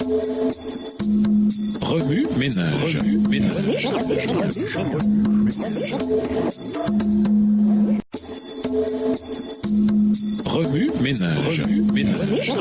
Remue ménage. Remue ménage.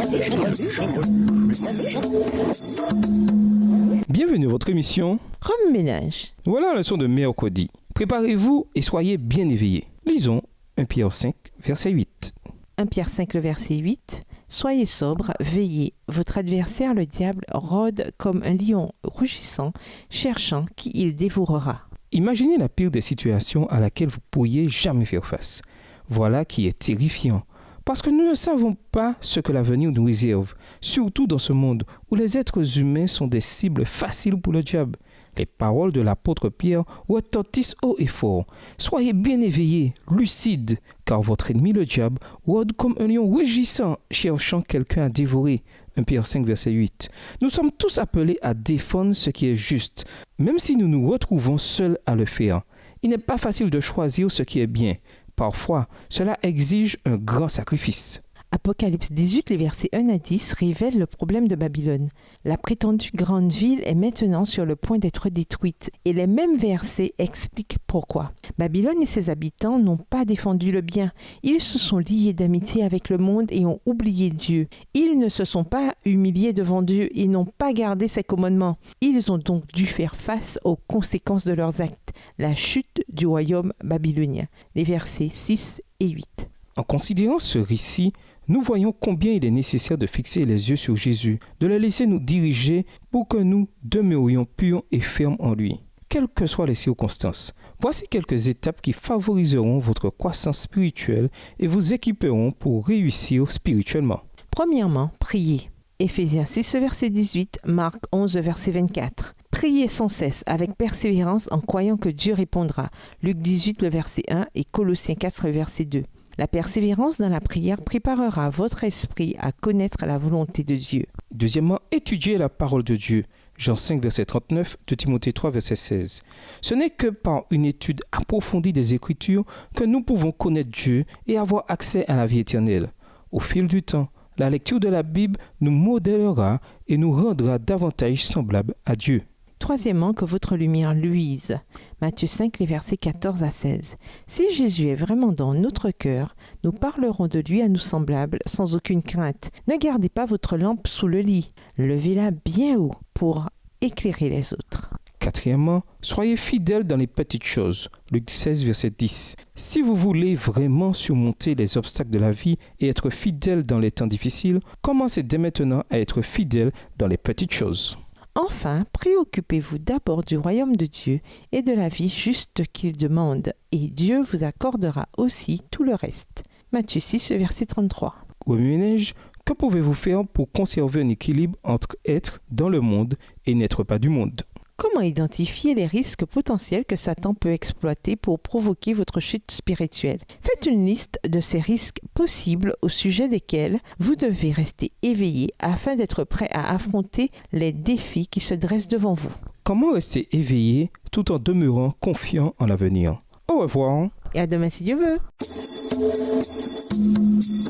Bienvenue à votre émission Remue ménage. Voilà la leçon de mercredi. Préparez-vous et soyez bien éveillés. Lisons 1 Pierre 5, verset 8. 1 Pierre 5, le verset 8. Soyez sobres, veillez. Votre adversaire, le diable, rôde comme un lion rugissant, cherchant qui il dévorera. Imaginez la pire des situations à laquelle vous pourriez jamais faire face. Voilà qui est terrifiant. Parce que nous ne savons pas ce que l'avenir nous réserve, surtout dans ce monde où les êtres humains sont des cibles faciles pour le diable. Les paroles de l'apôtre Pierre retentissent haut et fort. Soyez bien éveillés, lucides, car votre ennemi le diable rôde comme un lion rugissant, cherchant quelqu'un à dévorer. 1 Pierre 5, verset 8. Nous sommes tous appelés à défendre ce qui est juste, même si nous nous retrouvons seuls à le faire. Il n'est pas facile de choisir ce qui est bien. Parfois, cela exige un grand sacrifice. Apocalypse 18, les versets 1 à 10 révèlent le problème de Babylone. La prétendue grande ville est maintenant sur le point d'être détruite et les mêmes versets expliquent pourquoi. Babylone et ses habitants n'ont pas défendu le bien. Ils se sont liés d'amitié avec le monde et ont oublié Dieu. Ils ne se sont pas humiliés devant Dieu et n'ont pas gardé ses commandements. Ils ont donc dû faire face aux conséquences de leurs actes, la chute du royaume babylonien. Les versets 6 et 8. En considérant ce récit, nous voyons combien il est nécessaire de fixer les yeux sur Jésus, de le laisser nous diriger pour que nous demeurions purs et fermes en lui, quelles que soient les circonstances. Voici quelques étapes qui favoriseront votre croissance spirituelle et vous équiperont pour réussir spirituellement. Premièrement, priez. Éphésiens 6, verset 18, Marc 11, verset 24. Priez sans cesse, avec persévérance, en croyant que Dieu répondra. Luc 18, le verset 1 et Colossiens 4, le verset 2. La persévérance dans la prière préparera votre esprit à connaître la volonté de Dieu. Deuxièmement, étudiez la parole de Dieu. Jean 5, verset 39, de Timothée 3, verset 16. Ce n'est que par une étude approfondie des Écritures que nous pouvons connaître Dieu et avoir accès à la vie éternelle. Au fil du temps, la lecture de la Bible nous modèlera et nous rendra davantage semblables à Dieu. Troisièmement, que votre lumière luise. Matthieu 5, les versets 14 à 16. Si Jésus est vraiment dans notre cœur, nous parlerons de lui à nos semblables sans aucune crainte. Ne gardez pas votre lampe sous le lit. Levez-la bien haut pour éclairer les autres. Quatrièmement, soyez fidèles dans les petites choses. Luc 16, verset 10. Si vous voulez vraiment surmonter les obstacles de la vie et être fidèle dans les temps difficiles, commencez dès maintenant à être fidèle dans les petites choses. Enfin, préoccupez-vous d'abord du royaume de Dieu et de la vie juste qu'il demande, et Dieu vous accordera aussi tout le reste. Matthieu 6, verset 33. Remue-ménage, que pouvez-vous faire pour conserver un équilibre entre être dans le monde et n'être pas du monde? Comment identifier les risques potentiels que Satan peut exploiter pour provoquer votre chute spirituelle? Faites une liste de ces risques possibles au sujet desquels vous devez rester éveillé afin d'être prêt à affronter les défis qui se dressent devant vous. Comment rester éveillé tout en demeurant confiant en l'avenir? Au revoir. Et à demain si Dieu veut.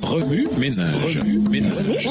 Remue ménage. Remue ménage.